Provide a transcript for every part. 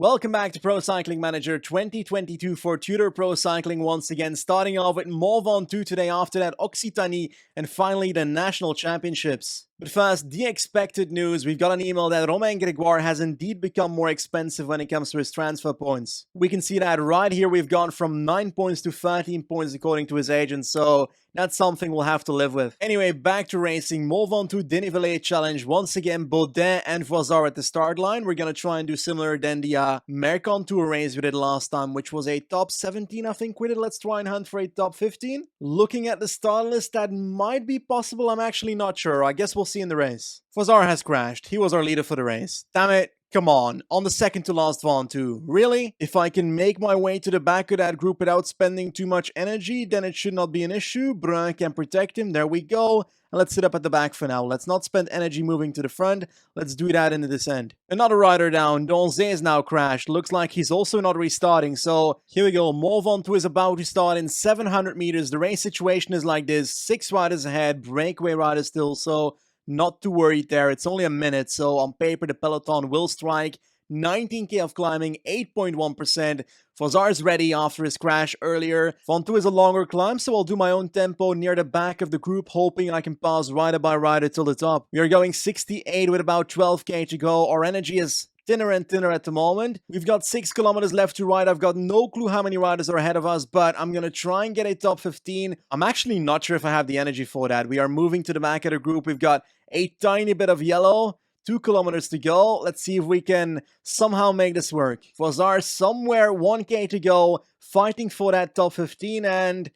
Welcome back to Pro Cycling Manager 2022 for Tudor Pro Cycling once again, starting off with Mont today, after that Occitanie, and finally the National Championships. But first, the expected news. We've got an email that Romain Grégoire has indeed become more expensive when it comes to his transfer points. We can see that right here. We've gone from 9 points to 13 points according to his agent, so that's something we'll have to live with. Anyway, back to racing. Mont Ventoux Dénivelé Challenge. Once again, Baudin and Voisard at the start line. We're going to try and do similar than the Mercantour race we did last time, which was a top 17, I think we did. Let's try and hunt for a top 15. Looking at the start list, that might be possible. I'm actually not sure. I guess we'll see in the race. Voisard has crashed. He was our leader for the race. Damn it. Come on the second to last Ventoux. Really? If I can make my way to the back of that group without spending too much energy, then it should not be an issue. Brun can protect him. There we go. And let's sit up at the back for now. Let's not spend energy moving to the front. Let's do that in the descent. Another rider down. Donzé is now crashed. Looks like he's also not restarting. So here we go. Mont Ventoux is about to start in 700 meters. The race situation is like this. 6 riders ahead. Breakaway riders still. So not too worried there. It's only a minute, so on paper the peloton will strike. 19k of climbing, 8.1%. Voisard's ready after his crash earlier. Ventoux is a longer climb, so I'll do my own tempo near the back of the group, hoping I can pass rider by rider till the top. We are going 68 with about 12k to go. Our energy is thinner and thinner at the moment. We've got 6 kilometers left to ride. I've got no clue how many riders are ahead of us, but I'm gonna try and get a top 15. I'm actually not sure if I have the energy for that. We are moving to the back of the group. We've got a tiny bit of yellow. 2 kilometers to go. Let's see if we can somehow make this work. Voisard somewhere, 1k to go, fighting for that top 15, and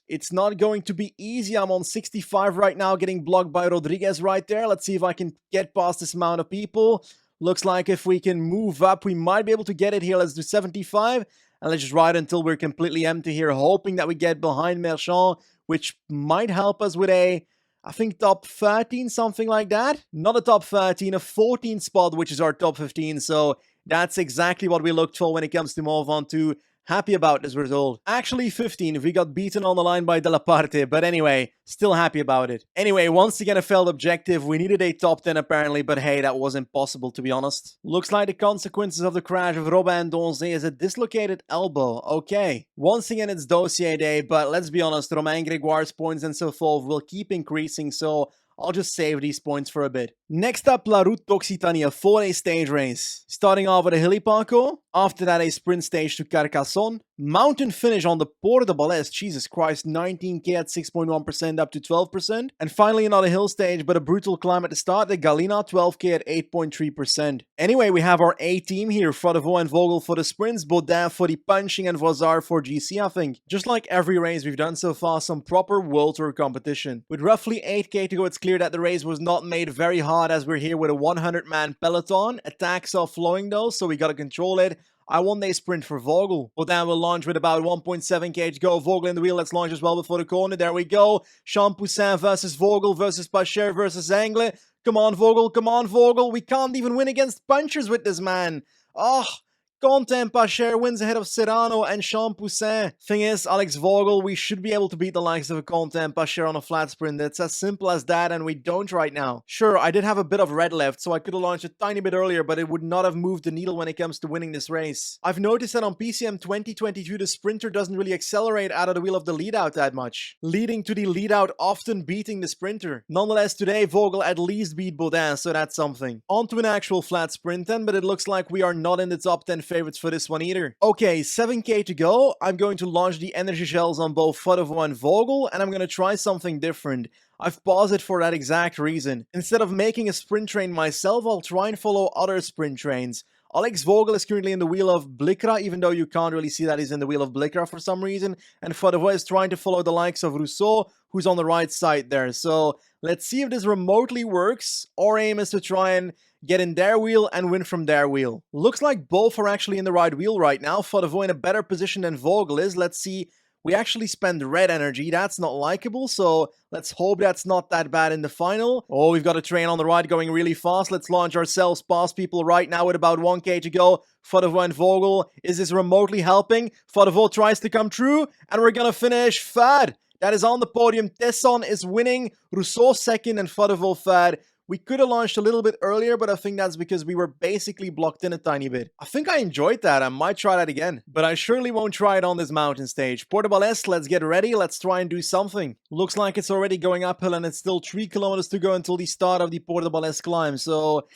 it's not going to be easy. I'm on 65 right now, getting blocked by Rodriguez right there. Let's see if I can get past this amount of people. Looks like if we can move up, we might be able to get it here. Let's do 75, and let's just ride until we're completely empty here, hoping that we get behind Merchant, which might help us with a, I think, top 13, something like that. Not a top 13, a 14 spot, which is our top 15. So that's exactly what we looked for when it comes to Mont Ventoux. Happy about this result. Actually 15, we got beaten on the line by De La Parte, but anyway, still happy about it. Anyway, once again a failed objective. We needed a top 10 apparently, but hey, that was impossible to be honest. Looks like the consequences of the crash of Robin Donzé is a dislocated elbow. Okay. Once again it's dossier day, but let's be honest, Romain Grégoire's points and so forth will keep increasing, so I'll just save these points for a bit. Next up, La Route d'Occitanie, a 4-day stage race. Starting off with a hilly parcours. After that, a sprint stage to Carcassonne. Mountain finish on the Port de Balès. Jesus Christ, 19k at 6.1% up to 12%. And finally, another hill stage, but a brutal climb at the start. The Galina, 12k at 8.3%. Anyway, we have our A team here. Frodevaux and Vogel for the sprints. Baudin for the punching and Voisard for GC, I think. Just like every race we've done so far, some proper World Tour competition. With roughly 8k to go, it's clear that the race was not made very hard as we're here with a 100-man peloton. Attacks are flowing though, so we gotta control it. I won a sprint for Vogel. Baudin will launch with about 1.7k to go. Vogel in the wheel. Let's launch as well before the corner. There we go. CHAMPS versus Vogel versus Pacher versus Engle. Come on, Vogel. Come on, Vogel. We can't even win against punchers with this man. Oh, Quentin Pacher wins ahead of Serrano and CHAMPS. Thing is, Alex Vogel, we should be able to beat the likes of a Quentin Pacher on a flat sprint. It's as simple as that, and we don't right now. Sure, I did have a bit of red left, so I could have launched a tiny bit earlier, but it would not have moved the needle when it comes to winning this race. I've noticed that on PCM 2022, the sprinter doesn't really accelerate out of the wheel of the lead-out that much, leading to the lead-out often beating the sprinter. Nonetheless, today, Vogel at least beat Baudin, so that's something. On to an actual flat sprint then, but it looks like we are not in the top 10 favorites for this one either. Okay, 7k to go. I'm going to launch the energy shells on both Frodevaux and Vogel, and I'm going to try something different. I've paused it for that exact reason. Instead of making a sprint train myself, I'll try and follow other sprint trains. Alex Vogel is currently in the wheel of Blikra, even though you can't really see that he's in the wheel of Blikra for some reason. And Frodevaux is trying to follow the likes of Rousseau, who's on the right side there. So let's see if this remotely works. Our aim is to try and get in their wheel and win from their wheel. Looks like both are actually in the right wheel right now. Frodevaux in a better position than Vogel is. Let's see. We actually spend red energy. That's not likable, so let's hope that's not that bad in the final. Oh, we've got a train on the right going really fast. Let's launch ourselves past people right now with about 1k to go. Frodevaux and Vogel. Is this remotely helping? Frodevaux tries to come through, and we're gonna finish third. That is on the podium. Tesson is winning. Rousseau second and Frodevaux third. We could have launched a little bit earlier, but I think that's because we were basically blocked in a tiny bit. I think I enjoyed that. I might try that again, but I surely won't try it on this mountain stage. Portabalest, let's get ready. Let's try and do something. Looks like it's already going uphill and it's still 3 kilometers to go until the start of the Portabalest climb. So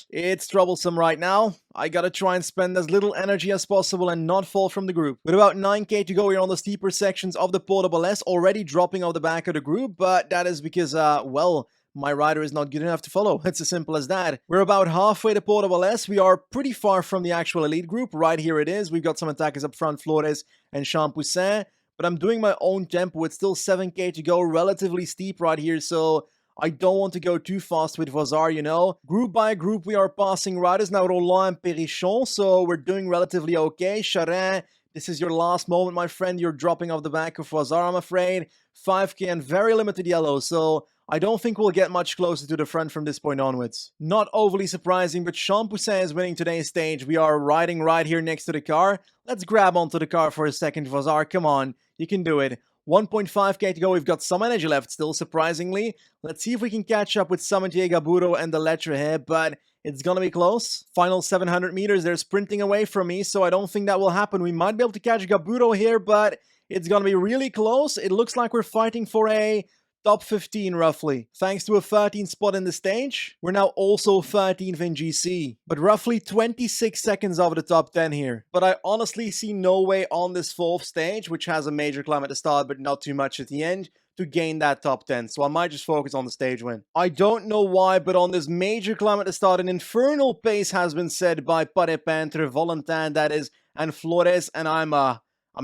it's troublesome right now. I gotta try and spend as little energy as possible and not fall from the group. With about 9k to go, we're on the steeper sections of the Portabalest, already dropping off the back of the group, but that is because, well, my rider is not good enough to follow. It's as simple as that. We're about halfway to Portabalest. We are pretty far from the actual elite group. Right here it is. We've got some attackers up front, Flores and CHAMPS, but I'm doing my own tempo. It's still 7k to go, relatively steep right here, so I don't want to go too fast with Vazar, you know. Group by group, we are passing riders. Now Roland and Perichon, so we're doing relatively okay. Charin, this is your last moment, my friend. You're dropping off the back of Vazar, I'm afraid. 5k and very limited yellow, so I don't think we'll get much closer to the front from this point onwards. Not overly surprising, but CHAMPS is winning today's stage. We are riding right here next to the car. Let's grab onto the car for a second, Vazar. Come on, you can do it. 1.5k to go. We've got some energy left still, surprisingly. Let's see if we can catch up with Samitier Gaburo and the Lettre here, but it's gonna be close. Final 700 meters, they're sprinting away from me, so I don't think that will happen. We might be able to catch Gaburo here, but it's gonna be really close. It looks like we're fighting for a top 15 roughly. Thanks to a 13th spot in the stage, we're now also 13th in GC, but roughly 26 seconds over the top 10 here. But I honestly see no way on this 4th stage, which has a major climb at the start but not too much at the end, to gain that top 10, so I might just focus on the stage win. I don't know why, but on this major climb at the start, an infernal pace has been set by Pare Peintre, Valentin, that is, and Flores, and I'm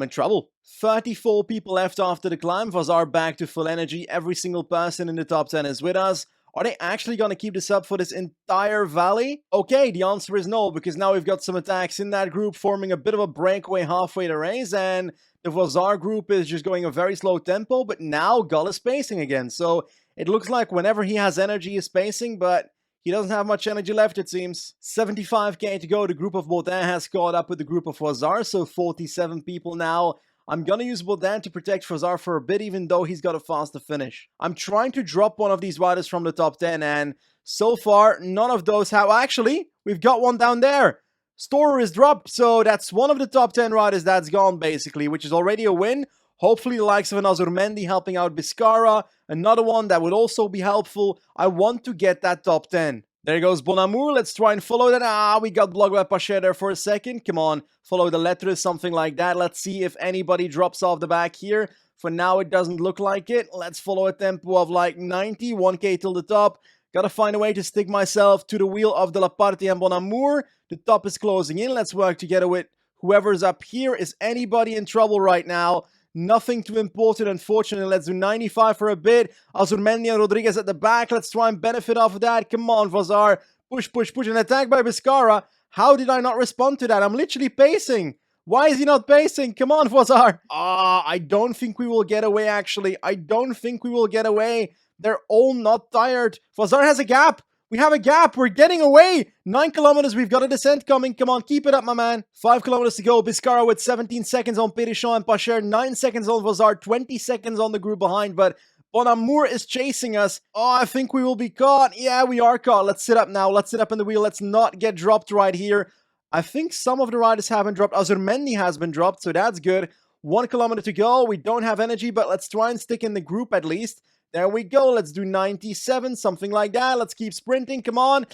in trouble. 34 people left after the climb. Vazar back to full energy. Every single person in the top 10 is with us. Are they actually going to keep this up for this entire valley? Okay, the answer is no, because now we've got some attacks in that group forming a bit of a breakaway halfway the race, and the Vazar group is just going a very slow tempo, but now Gull is pacing again. So it looks like whenever he has energy, he's pacing, but he doesn't have much energy left, it seems. 75k to go. The group of Baudin has caught up with the group of Vazar, so 47 people now. I'm gonna use Baudin to protect Vazar for a bit, even though he's got a faster finish. I'm trying to drop one of these riders from the top 10, and so far, none of those have... Actually, we've got one down there. Storer is dropped, so that's one of the top 10 riders that's gone, basically, which is already a win. Hopefully the likes of an Azurmendi helping out Biscara. Another one that would also be helpful. I want to get that top 10. There goes Bon Amour. Let's try and follow that. We got blocked by Pacher there for a second. Come on, follow the Lettre, something like that. Let's see if anybody drops off the back here. For now, it doesn't look like it. Let's follow a tempo of like 90, 1k till the top. Gotta find a way to stick myself to the wheel of De La Parte and Bon Amour. The top is closing in. Let's work together with whoever's up here. Is anybody in trouble right now? Nothing too important, unfortunately. Let's do 95 for a bit. Azurmendi and Rodriguez at the back. Let's try and benefit off of that. Come on, Vazar. Push, push, push. An attack by Biscara. How did I not respond to that? I'm literally pacing. Why is he not pacing? Come on, Vazar. I don't think we will get away, actually. I don't think we will get away. They're all not tired. Vazar has a gap. We have a gap. We're getting away. 9 kilometers. We've got a descent coming. Come on, keep it up, my man. 5 kilometers to go. Biscara with 17 seconds on Perichon and Pacher. 9 seconds on Vazar. 20 seconds on the group behind. But Bon Amour is chasing us. I think we will be caught. Yeah, we are caught. Let's sit up now. Let's sit up in the wheel. Let's not get dropped right here. I think some of the riders haven't dropped. Azurmendi has been dropped, so that's good. 1 kilometer to go. We don't have energy, but let's try and stick in the group at least. There we go. Let's do 97, something like that. Let's keep sprinting. Come on.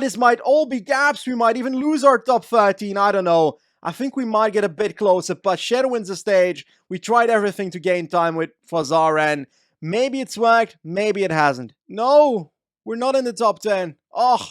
This might all be gaps. We might even lose our top 13. I don't know. I think we might get a bit closer. Pacher wins the stage. We tried everything to gain time with Vazar, and maybe it's worked. Maybe it hasn't. No, we're not in the top 10.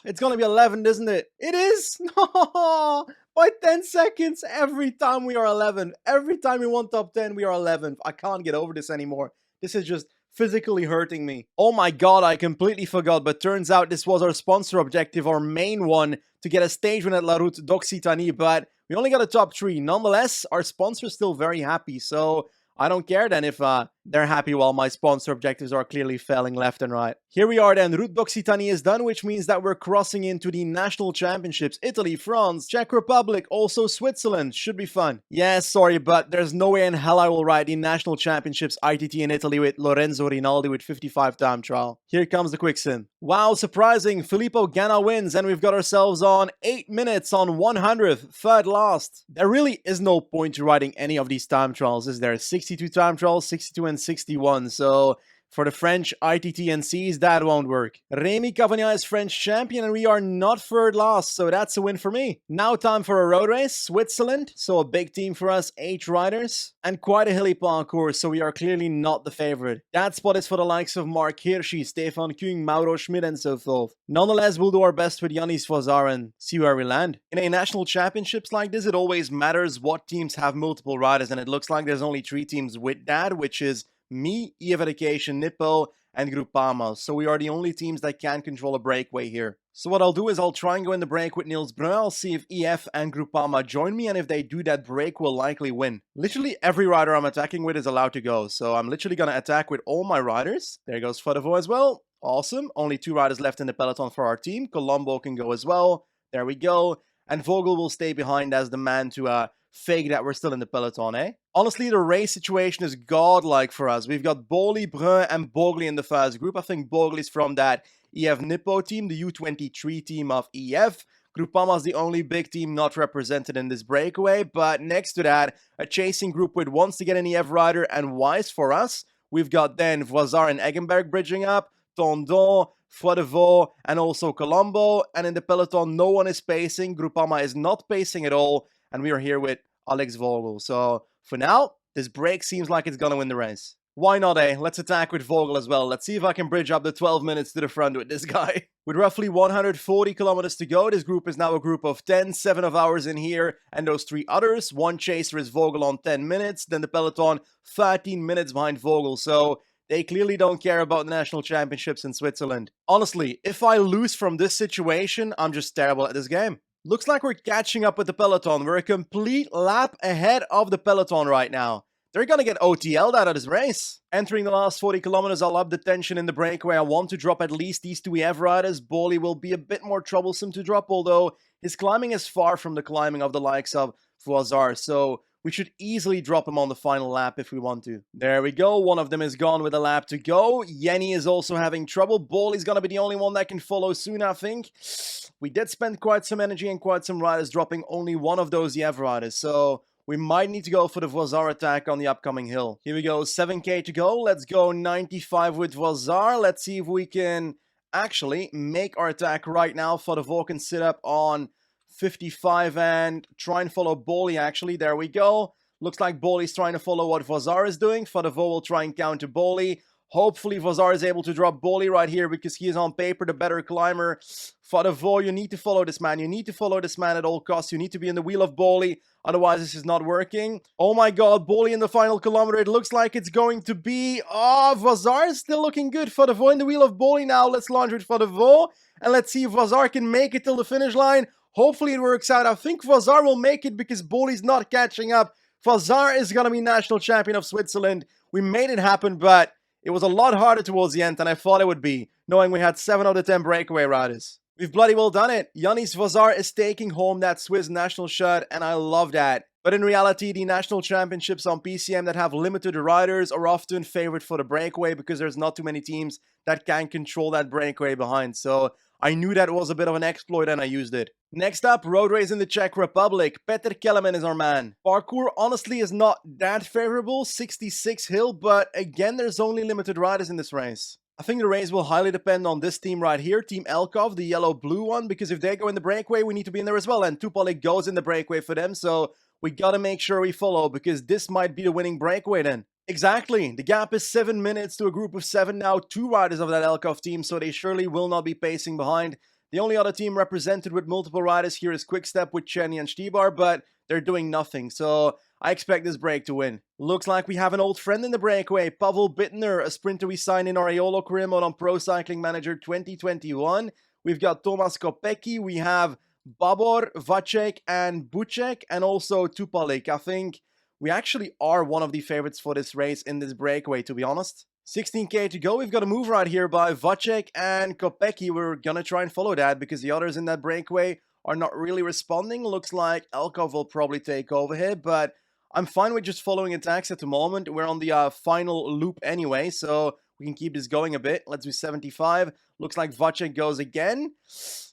It's going to be 11th, isn't it? It is. By 10 seconds every time we are 11th. Every time we want top 10, we are 11th. I can't get over this anymore. This is just physically hurting me. Oh my god, I completely forgot, but turns out this was our sponsor objective, our main one, to get a stage win at La Route d'Occitanie, but we only got a top 3. Nonetheless, our sponsor's still very happy, so I don't care then if They're happy while my sponsor objectives are clearly failing left and right. Here we are then, Route d'Occitanie is done, which means that we're crossing into the national championships. Italy, France, Czech Republic, also Switzerland. Should be fun. Yeah, sorry, but there's no way in hell I will ride the national championships ITT in Italy with Lorenzo Rinaldi with 55 time trial. Here comes the quick sim. Wow, surprising. Filippo Ganna wins, and we've got ourselves on 8 minutes on 100th, third last. There really is no point to riding any of these time trials, is there? 62 time trials, 62 and 61, so for the French ITTNCs, that won't work. Rémi Cavagna is French champion, and we are not third last, so that's a win for me. Now time for a road race, Switzerland, so a big team for us, 8 riders, and quite a hilly parcours, so we are clearly not the favorite. That spot is for the likes of Mark Hirschi, Stefan Küng, Mauro Schmid, and so forth. Nonetheless, we'll do our best with Yannis Vazar and see where we land. In a national championships like this, it always matters what teams have multiple riders, and it looks like there's only 3 teams with that, which is me, EF Education, Nippo, and Groupama. So we are the only teams that can control a breakaway here. So what I'll do is I'll try and go in the break with Niels Brun. I'll see if EF and Groupama join me, and if they do, that break will likely win. Literally every rider I'm attacking with is allowed to go. So I'm literally going to attack with all my riders. There goes Fodevaux as well. Awesome. Only 2 riders left in the peloton for our team. Colombo can go as well. There we go. And Vogel will stay behind as the man to fake that we're still in the peloton, eh? Honestly, the race situation is godlike for us. We've got Boli, Brun, and Bogli in the first group. I think Bogli's from that EF Nippo team, the U23 team of EF. Groupama's the only big team not represented in this breakaway, but next to that, a chasing group with once again an EF rider and Weiss for us. We've got then Voisard and Eggenberg bridging up, Tondon, Fodevaux, and also Colombo. And in the peloton, no one is pacing. Groupama is not pacing at all, and we are here with Alex Vogel. So for now, this break seems like it's gonna win the race. Why not, eh? Let's attack with Vogel as well. Let's see if I can bridge up the 12 minutes to the front with this guy. With roughly 140 kilometers to go, this group is now a group of 10, 7 of ours in here, and those 3 others. One chaser is Vogel on 10 minutes, then the peloton 13 minutes behind Vogel. So they clearly don't care about the national championships in Switzerland. Honestly, if I lose from this situation, I'm just terrible at this game. Looks like we're catching up with the peloton. We're a complete lap ahead of the peloton right now. They're gonna get OTL'd out of this race. Entering the last 40 kilometers, I'll up the tension in the breakaway. I want to drop at least these 2 EF riders. Boli will be a bit more troublesome to drop, although his climbing is far from the climbing of the likes of Voisard, so we should easily drop him on the final lap if we want to. There we go. One of them is gone with a lap to go. Yenny is also having trouble. Boli's gonna be the only one that can follow soon, I think. We did spend quite some energy and quite some riders dropping only one of those EF riders, so we might need to go for the Voisard attack on the upcoming hill. Here we go, 7k to go. Let's go 95 with Voisard. Let's see if we can actually make our attack right now. Fodevaux can sit up on 55 and try and follow Boli, actually. There we go. Looks like Boli's trying to follow what Voisard is doing. Fodevaux will try and counter Boli. Hopefully Voisard is able to drop Boli right here because he is on paper the better climber. Fodevaux, you need to follow this man. You need to follow this man at all costs. You need to be in the wheel of Boli. Otherwise, this is not working. Oh my god, Boli in the final kilometer. It looks like it's going to be... Oh, Voisard is still looking good. Fodevaux in the wheel of Boli now. Let's launch with Fodevaux. And let's see if Voisard can make it till the finish line. Hopefully it works out. I think Voisard will make it because Boli's not catching up. Voisard is going to be national champion of Switzerland. We made it happen, but it was a lot harder towards the end than I thought it would be, knowing we had 7 of the 10 breakaway riders. We've bloody well done it. Yannis Voisard is taking home that Swiss national shirt, and I love that. But in reality, the national championships on PCM that have limited riders are often favored for the breakaway because there's not too many teams that can control that breakaway behind. So I knew that was a bit of an exploit and I used it. Next up, road race in the Czech Republic. Petr Kelemen is our man. Parkour honestly is not that favorable, 66 hill, but again, there's only limited riders in this race. I think the race will highly depend on this team right here, Team Elkov, the yellow-blue one, because if they go in the breakaway, we need to be in there as well, and Tupolik goes in the breakaway for them, so we gotta make sure we follow, because this might be the winning breakaway then. Exactly, the gap is 7 minutes to a group of 7 now, 2 riders of that Elkov team, so they surely will not be pacing behind. The only other team represented with multiple riders here is Quickstep with Cherny and Stibar, but they're doing nothing, so I expect this break to win. Looks like we have an old friend in the breakaway, Pavel Bittner, a sprinter we signed in our Aeolo career mode on Pro Cycling Manager 2021. We've got Tomas Kopecki, we have Babor, Vacek, and Bucek, and also Tupolik. I think we actually are one of the favorites for this race in this breakaway, to be honest. 16k to go. We've got a move right here by Vacek and Kopecky. We're gonna try and follow that because the others in that breakaway are not really responding. Looks like Elkov will probably take over here, but I'm fine with just following attacks at the moment. We're on the final loop anyway, so we can keep this going a bit. Let's do 75. Looks like Vacek goes again.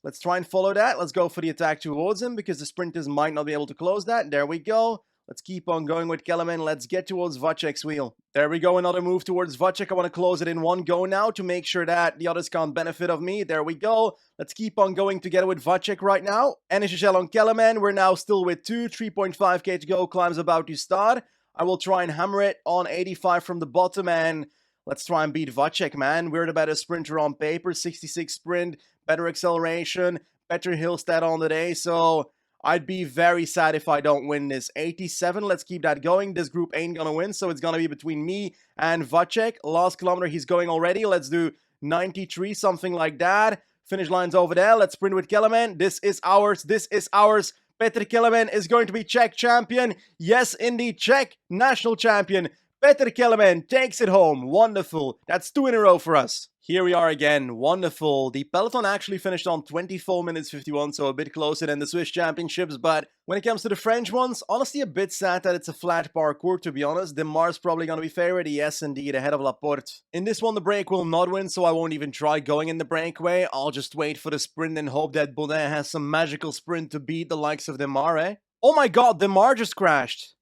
Let's try and follow that. Let's go for the attack towards him because the sprinters might not be able to close that. There we go. Let's keep on going with Kellerman. Let's get towards Vacek's wheel. There we go, another move towards Vacek. I want to close it in one go now to make sure that the others can't benefit of me. There we go. Let's keep on going together with Vacek right now. NHL on Kellerman. We're now still with 3.5k to go. Climb's about to start. I will try and hammer it on 85 from the bottom, and let's try and beat Vacek, man. We're the better sprinter on paper. 66 sprint, better acceleration, better hill stat on the day, so I'd be very sad if I don't win this. 87, let's keep that going. This group ain't gonna win, so it's gonna be between me and Vacek. Last kilometer, he's going already. Let's do 93, something like that. Finish line's over there. Let's sprint with Kellerman. This is ours. This is ours. Petr Kellerman is going to be Czech champion. Yes, indeed, Czech national champion. Petr Kellerman takes it home. Wonderful. That's 2 in a row for us. Here we are again. Wonderful. The peloton actually finished on 24 minutes 51, so a bit closer than the Swiss championships. But when it comes to the French ones, honestly a bit sad that it's a flat parkour, to be honest. Demar's probably going to be favored. Yes, indeed, ahead of Laporte. In this one, the break will not win, so I won't even try going in the breakaway. I'll just wait for the sprint and hope that Baudin has some magical sprint to beat the likes of Demar, eh? Oh my god, Demar just crashed.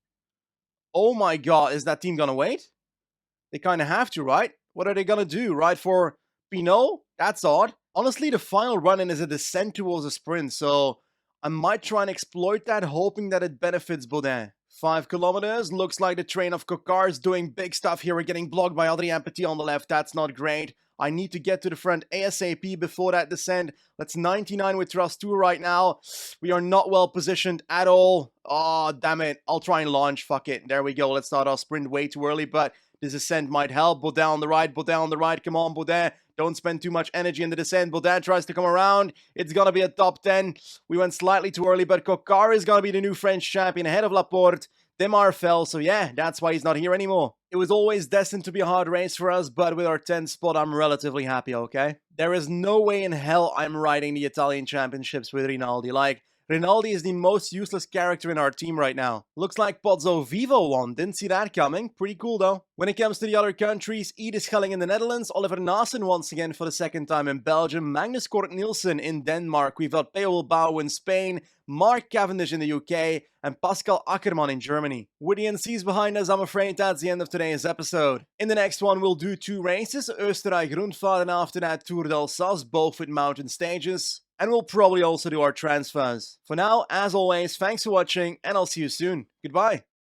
Oh my god, is that team gonna wait? They kind of have to, right? What are they gonna do? Ride for Pinot? That's odd. Honestly, the final run-in is a descent towards a sprint, so I might try and exploit that, hoping that it benefits Baudin. 5 kilometers. Looks like the train of Kokar is doing big stuff here. We're getting blocked by Adrien Petit on the left. That's not great. I need to get to the front ASAP before that descent. That's 99 with thrust 2 right now. We are not well positioned at all. Oh, damn it. I'll try and launch. Fuck it. There we go. Let's start our sprint way too early, but this descent might help. Baudin on the right. Baudin on the right. Come on, Baudin. Don't spend too much energy in the descent. Baudin tries to come around. It's going to be a top 10. We went slightly too early, but Kokar is going to be the new French champion ahead of Laporte. Demar fell, so yeah, that's why he's not here anymore. It was always destined to be a hard race for us, but with our 10th spot, I'm relatively happy, okay? There is no way in hell I'm riding the Italian championships with Rinaldi. Like, Rinaldi is the most useless character in our team right now. Looks like Pozzo Vivo won. Didn't see that coming. Pretty cool though. When it comes to the other countries, Ede Schelling in the Netherlands, Oliver Naassen once again for the second time in Belgium, Magnus Kort Nielsen in Denmark, we've got Peo Bilbao in Spain, Mark Cavendish in the UK, and Pascal Ackermann in Germany. With the NCs behind us, I'm afraid that's the end of today's episode. In the next one, we'll do 2 races, Österreich Rundfahrt and after that Tour d'Alsace, both with mountain stages. And we'll probably also do our transfers. For now, as always, thanks for watching, and I'll see you soon. Goodbye.